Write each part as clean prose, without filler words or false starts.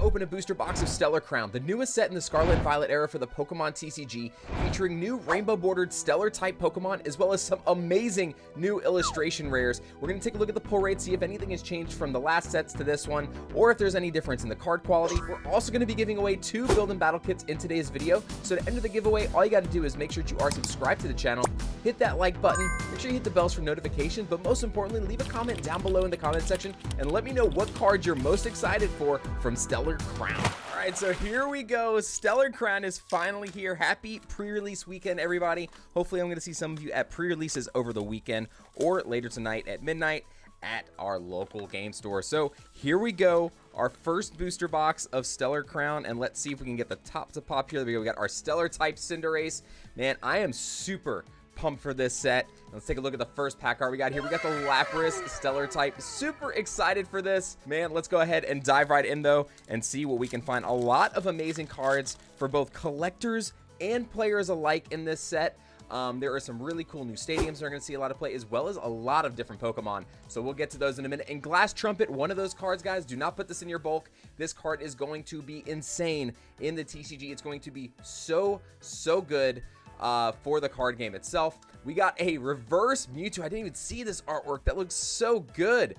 open a booster box of Stellar Crown, the newest set in the Scarlet Violet era for the Pokemon TCG, featuring new rainbow-bordered Stellar-type Pokemon, as well as some amazing new illustration rares. We're going to take a look at the pull rate, see if anything has changed from the last sets to this one, or if there's any difference in the card quality. We're also going to be giving away 2 build and battle kits in today's video. So to enter the giveaway, all you got to do is make sure that you are subscribed to the channel, hit that like button, make sure you hit the bells for notifications, but most importantly, leave a comment down below in the comment section and let me know what cards you're most excited for from Stellar Crown. All right, so here we go. Stellar Crown is finally here. Happy pre-release weekend, everybody. Hopefully, I'm going to see some of you at pre-releases over the weekend or later tonight at midnight at our local game store. So here we go, our first booster box of Stellar Crown, and let's see if we can get the top to pop here. There we go. We got our Stellar type Cinderace. Man, I am super pumped for this set. Let's take a look at the first pack art we got here. We got the Lapras Stellar type. Super excited for this. Man, let's go ahead and dive right in though and see what we can find. A lot of amazing cards for both collectors and players alike in this set. There are some really cool new stadiums that are going to see a lot of play, as well as a lot of different Pokemon. So we'll get to those in a minute. And Glass Trumpet, one of those cards, guys. Do not put this in your bulk. This card is going to be insane in the TCG. It's going to be so good for the card game itself. We got a reverse Mewtwo. I didn't even see this artwork. That looks so good.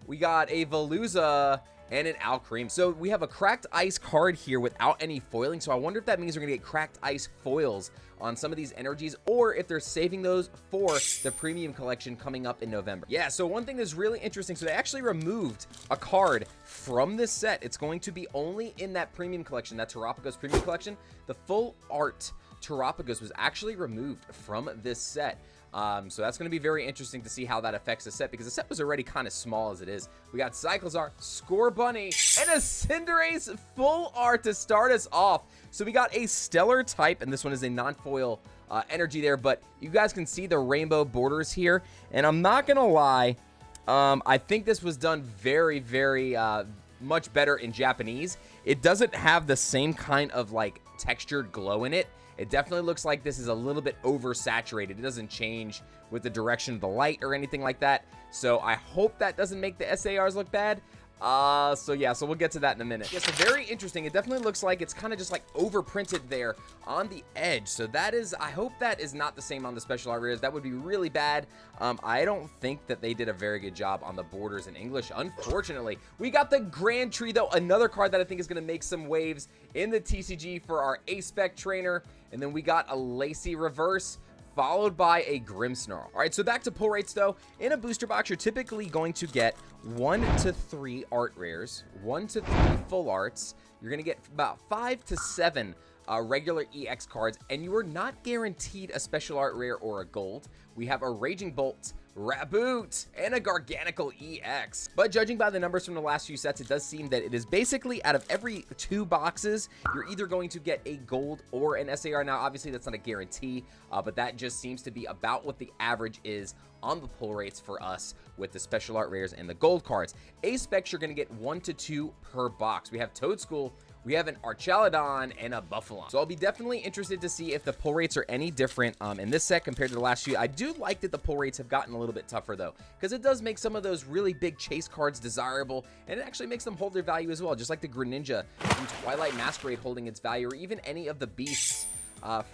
We got a Veluza and an Alcremie. So we have a Cracked Ice card here without any foiling. So I wonder if that means we're going to get Cracked Ice foils on some of these energies, or if they're saving those for the premium collection coming up in November. Yeah, so one thing that's really interesting, so they actually removed a card from this set. It's going to be only in that premium collection, that Terapagos premium collection. The full art Terapagos was actually removed from this set. So that's going to be very interesting to see how that affects the set, because the set was already kind of small as it is. We got Cyclizar, Scorbunny, and a Cinderace full art to start us off. So we got a Stellar type, and this one is a non-foil energy there, but you guys can see the rainbow borders here. And I'm not going to lie, I think this was done very much better in Japanese. It doesn't have the same kind of like textured glow in it. It definitely looks like this is a little bit oversaturated. It doesn't change with the direction of the light or anything like that. So I hope that doesn't make the SARs look bad. So we'll get to that in a minute. Yeah, so very interesting. It definitely looks like it's kind of just like overprinted there on the edge. So that is, I hope that is not the same on the special art rares. That would be really bad. I don't think that they did a very good job on the borders in English, unfortunately. We got the Grand Tree though, another card that I think is going to make some waves in the TCG for our A-Spec trainer. And then we got a Lacy reverse, followed by a Grimmsnarl. All right, so back to pull rates though. In a booster box, you're typically going to get 1 to 3 art rares, 1 to 3 full arts. You're gonna get about 5 to 7 regular EX cards, and you are not guaranteed a special art rare or a gold. We have a Raging Bolt, Raboot, and a Garganacl EX. But judging by the numbers from the last few sets, it does seem that it is basically out of every 2 boxes, you're either going to get a gold or an SAR. Now, obviously, that's not a guarantee, but that just seems to be about what the average is on the pull rates for us with the special art rares and the gold cards. A-Specs, you're going to get 1 to 2 per box. We have Toadschool, we have an Archaludon, and a Buffalon. So I'll be definitely interested to see if the pull rates are any different in this set compared to the last few. I do like that the pull rates have gotten a little bit tougher though, because it does make some of those really big chase cards desirable, and it actually makes them hold their value as well, just like the Greninja and Twilight Masquerade holding its value, or even any of the beasts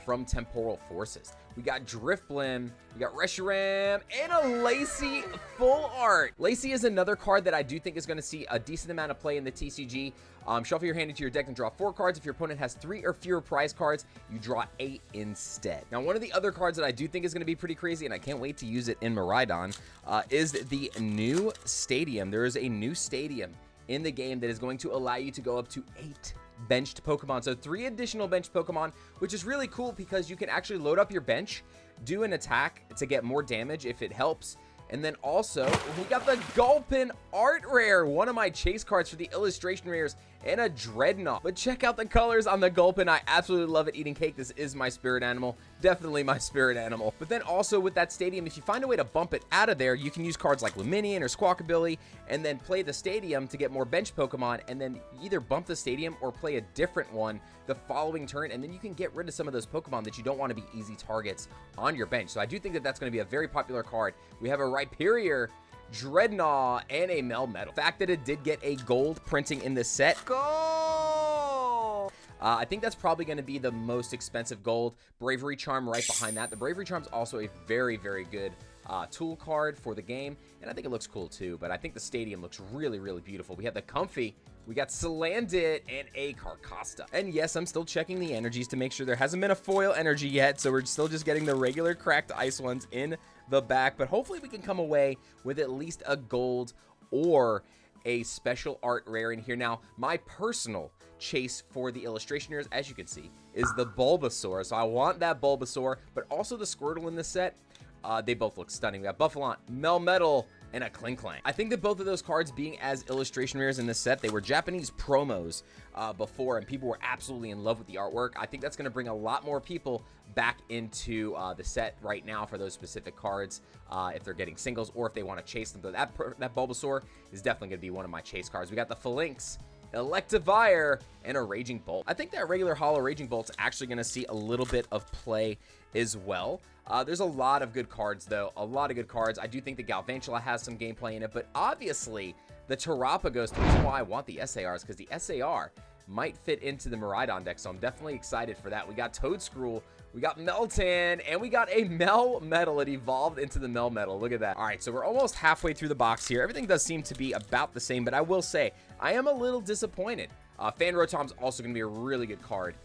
from Temporal Forces. We got Drifblim, we got Reshiram, and a Lacy full art. Lacy is another card that I do think is going to see a decent amount of play in the TCG. Shuffle your hand into your deck and draw 4 cards. If your opponent has 3 or fewer prize cards, you draw 8 instead. Now, one of the other cards that I do think is going to be pretty crazy, and I can't wait to use it in Miraidon, is the new stadium. There is a new stadium in the game that is going to allow you to go up to 8 benched Pokemon. So 3 additional benched Pokemon, which is really cool because you can actually load up your bench, do an attack to get more damage if it helps. And then also, we got the Gulpin art rare, one of my chase cards for the illustration rares, and a Dreadnought. But check out the colors on the Gulpin. I absolutely love it. Eating cake, this is my spirit animal. Definitely my spirit animal. But then also with that stadium, if you find a way to bump it out of there, you can use cards like Luminion or Squawkabilly, and then play the stadium to get more bench Pokemon, and then either bump the stadium or play a different one the following turn, and then you can get rid of some of those Pokemon that you don't want to be easy targets on your bench. So I do think that that's going to be a very popular card. We have a Rhyperior, Dreadnought, and a Melmetal. The fact that it did get a gold printing in this set, gold I think that's probably going to be the most expensive gold. Bravery Charm right behind that. The Bravery Charm is also a very, very good tool card for the game, and I think it looks cool too, but I think the stadium looks really, really beautiful. We have the Comfy, we got Salandit, and a Carcosta. And yes, I'm still checking the energies to make sure there hasn't been a foil energy yet, so we're still just getting the regular cracked ice ones in the back, but hopefully we can come away with at least a gold or a special art rare in here. Now, my personal chase for the illustration rares, as you can see, is the Bulbasaur, so I want that Bulbasaur, but also the Squirtle in this set. They both look stunning. We got Buffalon, Melmetal, and a Klinklang. I think that both of those cards being as illustration rares in this set, they were Japanese promos before, and people were absolutely in love with the artwork. I think that's going to bring a lot more people back into the set right now for those specific cards, if they're getting singles or if they want to chase them. But that Bulbasaur is definitely going to be one of my chase cards. We got the Phalanx, Electivire, and a Raging Bolt. I think that regular Holo Raging Bolt's actually going to see a little bit of play as well. There's a lot of good cards, though. A lot of good cards. I do think the Galvantula has some gameplay in it, but obviously the Terapagos, the reason why I want the SAR is because the SAR might fit into the Miraidon deck, so I'm definitely excited for that. We got Toadscruel, we got Meltan, and we got a Melmetal. It evolved into the Melmetal. Look at that. All right, so we're almost halfway through the box here. Everything does seem to be about the same, but I will say I am a little disappointed. Fan Rotom's also going to be a really good card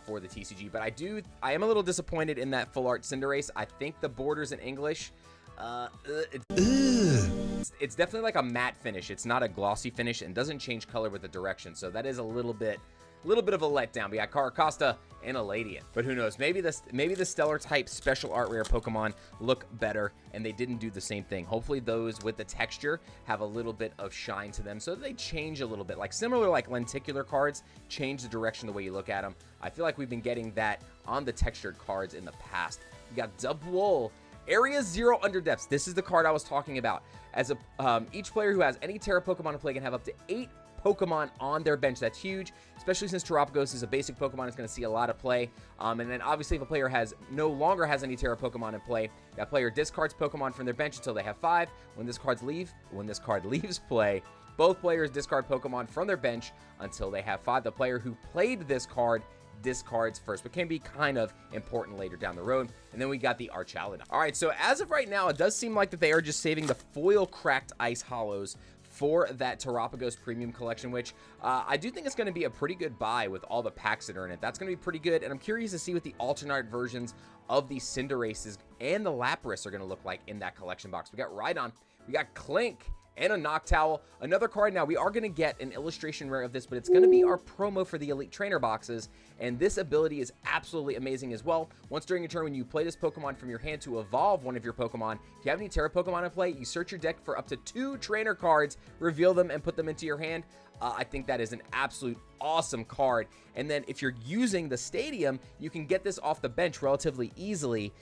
for the TCG, but I am a little disappointed in that full art Cinderace. I think the borders in English, it's definitely like a matte finish. It's not a glossy finish and doesn't change color with the direction, so that is a little bit of a letdown. We got Carcosta and a Ladian, but who knows? Maybe the Stellar type special art rare Pokemon look better, and they didn't do the same thing. Hopefully those with the texture have a little bit of shine to them, so that they change a little bit, like similar like lenticular cards change the direction the way you look at them. I feel like we've been getting that on the textured cards in the past. We got Dubwool, Area 0 Underdepths. This is the card I was talking about. As each player who has any Terra Pokemon in play can have up to 8 Pokemon on their bench. That's huge, especially since Terapagos is a basic Pokemon. It's going to see a lot of play. And then obviously if a player no longer has any Terra Pokemon in play, that player discards Pokemon from their bench until they have 5. When this card leaves play, both players discard Pokemon from their bench until they have 5. The player who played this card discards first, but can be kind of important later down the road. And then we got the Archaludon. All right, so as of right now, it does seem like that they are just saving the foil cracked ice hollows for that Terapagos Premium Collection, which I do think it's going to be a pretty good buy with all the packs that are in it. That's going to be pretty good, and I'm curious to see what the alternate versions of the Cinderaces and the Lapras are going to look like in that collection box. We got Rhydon, we got Clink, and a Noctowl. Another card. Now, we are going to get an illustration rare of this, but it's going to be our promo for the Elite Trainer boxes, and this ability is absolutely amazing as well. Once during a turn, when you play this Pokemon from your hand to evolve one of your Pokemon, if you have any Terra Pokemon in play, you search your deck for up to 2 trainer cards, reveal them, and put them into your hand. I think that is an absolute awesome card. And then if you're using the stadium, you can get this off the bench relatively easily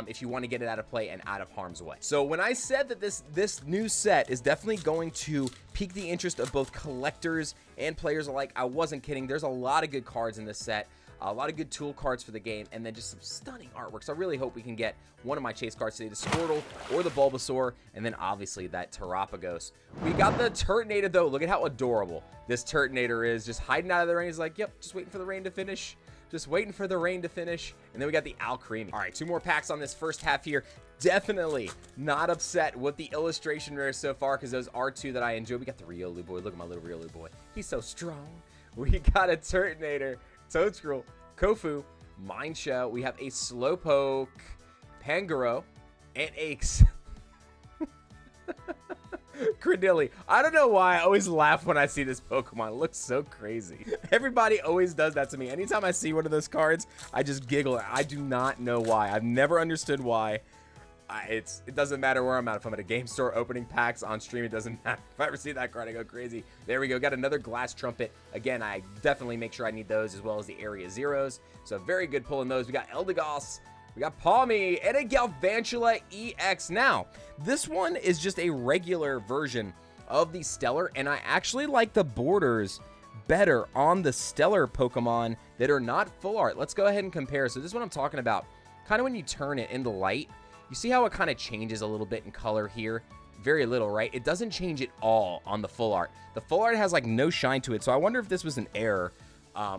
if you want to get it out of play and out of harm's way. So when I said that this new set is definitely going to pique the interest of both collectors and players alike, I wasn't kidding. There's a lot of good cards in this set. A lot of good tool cards for the game, and then just some stunning artwork. So I really hope we can get one of my chase cards today, the Squirtle or the Bulbasaur, and then obviously that Terapagos. We got the Turtonator, though. Look at how adorable this Turtonator is, just hiding out of the rain. He's like, yep, just waiting for the rain to finish. Just waiting for the rain to finish. And then we got the Alcremie. All right, 2 more packs on this first half here. Definitely not upset with the illustration rares so far, because those are 2 that I enjoy. We got the Riolu boy. Look at my little Riolu boy. He's so strong. We got a Turtonator, Toadscruel, Kofu, Mineshaw. We have a Slowpoke, Pangoro, and a Credilli. I don't know why I always laugh when I see this Pokemon. It looks so crazy. Everybody always does that to me. Anytime I see one of those cards, I just giggle. I do not know why. I've never understood why. It doesn't matter where I'm at. If I'm at a game store opening packs on stream, it doesn't matter. If I ever see that card, I go crazy. There we go. Got another Glass Trumpet. Again, I definitely make sure I need those, as well as the Area Zeros. So very good pulling those. We got Eldegoss, we got Palmy, and a Galvantula EX. Now, this one is just a regular version of the Stellar, and I actually like the borders better on the Stellar Pokemon that are not full art. Let's go ahead and compare. So this is what I'm talking about. Kind of when you turn it into light, you see how it kind of changes a little bit in color here? Very little, right? It doesn't change at all on the full art. The full art has like no shine to it, so I wonder if this was an error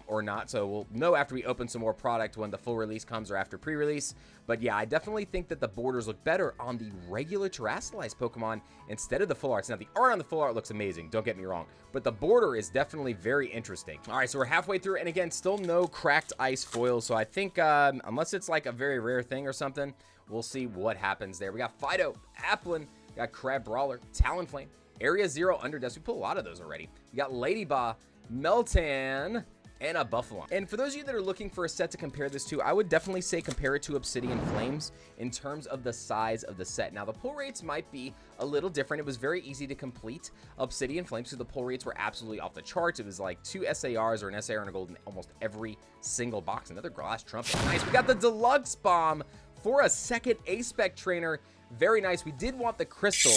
or not. So we'll know after we open some more product when the full release comes or after pre-release. But yeah, I definitely think that the borders look better on the regular terrestrialized Pokemon instead of the full arts. Now, the art on the full art looks amazing, don't get me wrong, but the border is definitely very interesting. All right, so we're halfway through, and again, still no cracked ice foils. So I think unless it's like a very rare thing or something, we'll see what happens there. We got Fido, Applin, we got Crab Brawler, Talonflame, Area Zero, Underdust. We pulled a lot of those already. We got Ladybah, Meltan, and a Buffalo. And for those of you that are looking for a set to compare this to, I would definitely say compare it to Obsidian Flames in terms of the size of the set. Now, the pull rates might be a little different. It was very easy to complete Obsidian Flames, so the pull rates were absolutely off the charts. It was like 2 SARs or an SAR and a gold in almost every single box. Another glass trumpet. Nice. We got the Deluxe Bomb for a second A-Spec trainer. Very nice. We did want the Crystal,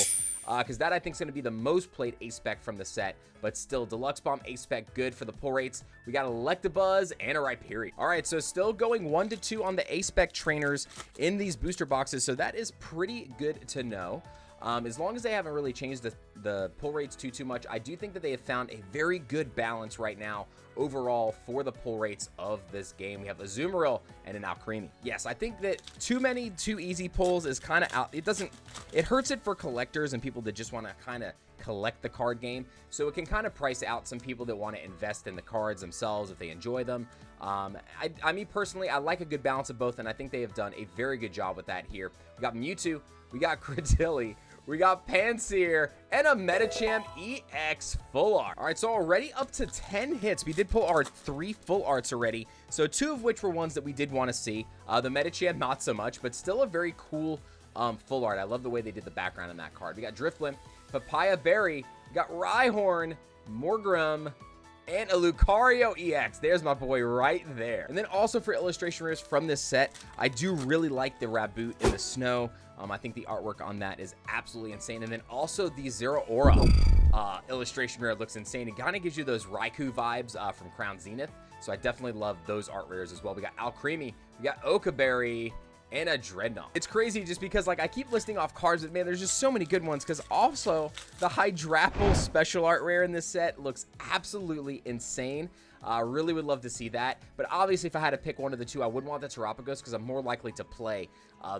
because that I think is going to be the most played A-Spec from the set, but still, Deluxe Bomb A-Spec good for the pull rates. We got Electabuzz and a Rhyperior. All right, so still going 1 to 2 on the A-Spec trainers in these booster boxes, so that is pretty good to know. As long as they haven't really changed the pull rates too much, I do think that they have found a very good balance right now overall for the pull rates of this game. We have a Azumarill and an Alcremie. Yes, I think that too many too easy pulls is kind of out. It hurts it for collectors and people that just want to kind of collect the card game. So it can kind of price out some people that want to invest in the cards themselves if they enjoy them. I mean, personally, I like a good balance of both, and I think they have done a very good job with that here. We got Mewtwo, we got Cradily, we got Pansear, and a Medicham EX full art. All right, so already up to 10 hits. We did pull our 3 full arts already, so 2 of which were ones that we did want to see. The Medicham, not so much, but still a very cool full art. I love the way they did the background on that card. We got Drifblim, Papaya Berry, we got Rhyhorn, Morgrem, and a Lucario EX. There's my boy right there. And then also for illustration rares from this set, I do really like the Raboot in the snow. I think the artwork on that is absolutely insane. And then also the Zero Aura illustration rare looks insane. It kind of gives you those Raikou vibes from Crown Zenith. So I definitely love those art rares as well. We got Alcremie, we got Okaberry, and a Dreadnought. It's crazy just because, like, I keep listing off cards, but man, there's just so many good ones, because also the Hydrapple special art rare in this set looks absolutely insane. Really would love to see that, but obviously if I had to pick one of the two, I would want the Terapagos, because I'm more likely to play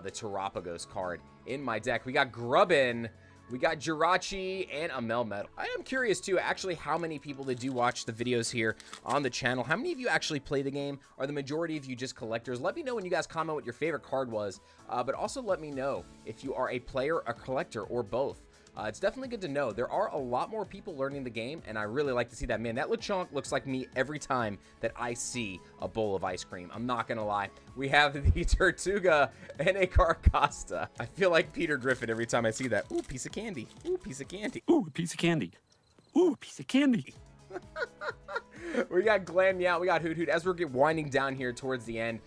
the Terapagos card in my deck. We got Grubbin, we got Jirachi, and a Melmetal. I am curious too, actually, how many people that do watch the videos here on the channel, how many of you actually play the game? Are the majority of you just collectors? Let me know when you guys comment what your favorite card was, but also let me know if you are a player, a collector, or both. It's definitely good to know. There are a lot more people learning the game, and I really like to see that. Man, that Lechonk looks like me every time that I see a bowl of ice cream. I'm not gonna lie. We have the Tortuga and a Carcosta. I feel like Peter Griffin every time I see that. Ooh, piece of candy. Ooh, piece of candy. Ooh, a piece of candy. Ooh, a piece of candy. We got Glammeow, we got Hoot Hoot. As we're winding down here towards the end,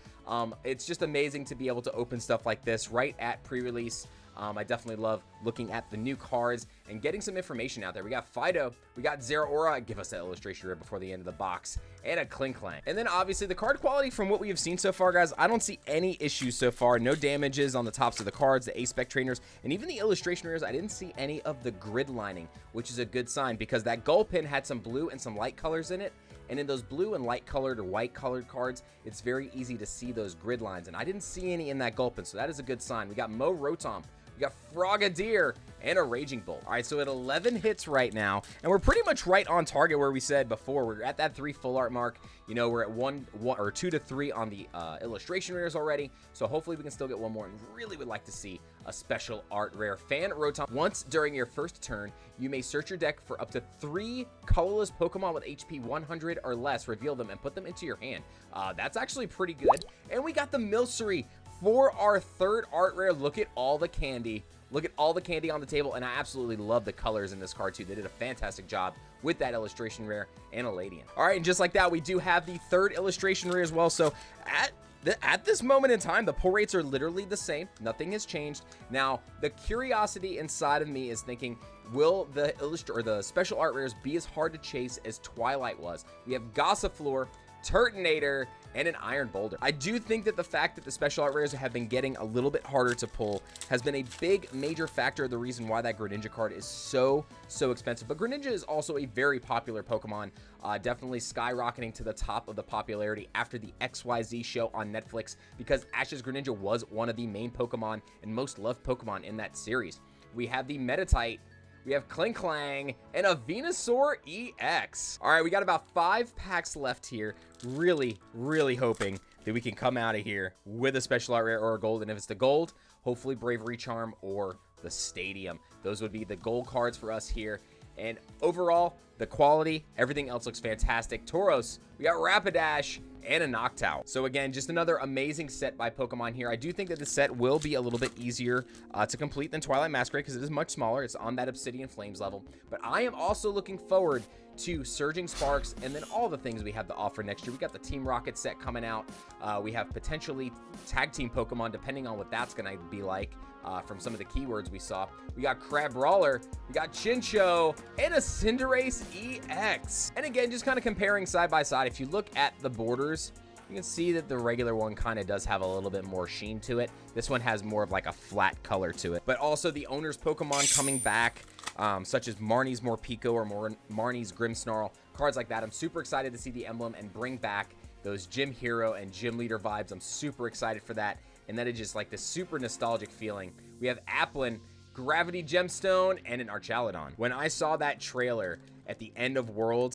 it's just amazing to be able to open stuff like this right at pre-release. I definitely love looking at the new cards and getting some information out there. We got Fido, we got Zero Aura, give us that illustration right before the end of the box, and a Klinklang. And then obviously the card quality from what we have seen so far, guys, I don't see any issues so far. No damages on the tops of the cards, the A-Spec trainers, and even the illustration rares. I didn't see any of the grid lining, which is a good sign, because that Gulpin had some blue and some light colors in it. And in those blue and light colored or white colored cards, it's very easy to see those grid lines. And I didn't see any in that Gulpin, so that is a good sign. We got Mo Rotom, we got Frogadier, and a Raging Bolt. All right, so at 11 hits right now, and we're pretty much right on target where we said before. We're at that 3 full art mark. You know, we're at 1 or 2 to 3 on the illustration rares already. So hopefully we can still get one more, and really would like to see a special art rare. Fan Rotom. Once during your first turn, you may search your deck for up to 3 colorless Pokemon with HP 100 or less, reveal them, and put them into your hand. That's actually pretty good. And we got the Milcery for our 3rd art rare. Look at all the candy. Look at all the candy on the table, and I absolutely love the colors in this card too. They did a fantastic job with that illustration rare and a Ladian. All right, and just like that, we do have the 3rd illustration rare as well. So at this moment in time, the pull rates are literally the same. Nothing has changed. Now, the curiosity inside of me is thinking, will the special art rares be as hard to chase as Twilight was? We have Gossifleur, Turtonator, and an Iron Boulder. I do think that the fact that the special art rares have been getting a little bit harder to pull has been a big major factor of the reason why that Greninja card is so expensive. But Greninja is also a very popular Pokemon, definitely skyrocketing to the top of the popularity after the XYZ show on Netflix, because Ash's Greninja was one of the main Pokemon and most loved Pokemon in that series. We have the Meditite, we have Klinklang, and a Venusaur EX. All right, we got about 5 packs left here. Really hoping that we can come out of here with a special art rare or a gold. And if it's the gold, hopefully Bravery Charm or the Stadium. Those would be the gold cards for us here. And overall, the quality, everything else looks fantastic. Tauros, we got Rapidash, and a Noctowl. So again, just another amazing set by Pokemon here. I do think that the set will be a little bit easier to complete than Twilight Masquerade because it is much smaller. It's on that Obsidian Flames level. But I am also looking forward to Surging Sparks and then all the things we have to offer next year. We got the Team Rocket set coming out. We have potentially Tag Team Pokemon, depending on what that's going to be like. From some of the keywords we saw. We got Crabrawler, we got Chinchou, and a Cinderace EX. And again, just kind of comparing side by side, if you look at the borders, you can see that the regular one kind of does have a little bit more sheen to it. This one has more of like a flat color to it. But also the owner's Pokemon coming back, such as Marnie's Morpeko or Marnie's Grimmsnarl, cards like that. I'm super excited to see the emblem and bring back those Gym Hero and Gym Leader vibes. I'm super excited for that. And that is just like this super nostalgic feeling. We have Applin, Gravity Gemstone, and an Archaludon. When I saw that trailer at the end of Worlds,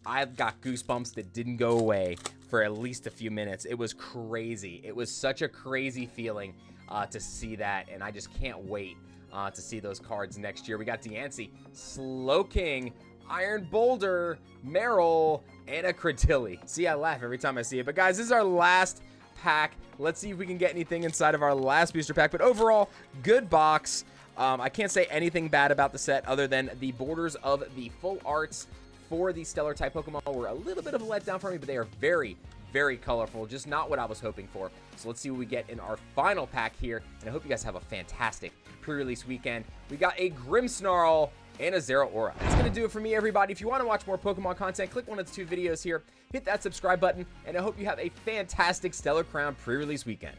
I've got goosebumps that didn't go away for at least a few minutes. It was crazy. It was such a crazy feeling to see that, and I just can't wait to see those cards next year. We got Deancey, Slowking, Iron Boulder, Meryl, and a Credilli. See, I laugh every time I see it. But guys, this is our last pack. Let's see if we can get anything inside of our last booster pack. But overall, good box. I can't say anything bad about the set other than the borders of the full arts for the Stellar type Pokemon were a little bit of a letdown for me, but they are very colorful. Just not what I was hoping for. So let's see what we get in our final pack here. And I hope you guys have a fantastic pre-release weekend. We got a Grimmsnarl and a Zeraora. That's going to do it for me, everybody. If you want to watch more Pokemon content, click one of the 2 videos here, hit that subscribe button, and I hope you have a fantastic Stellar Crown pre-release weekend.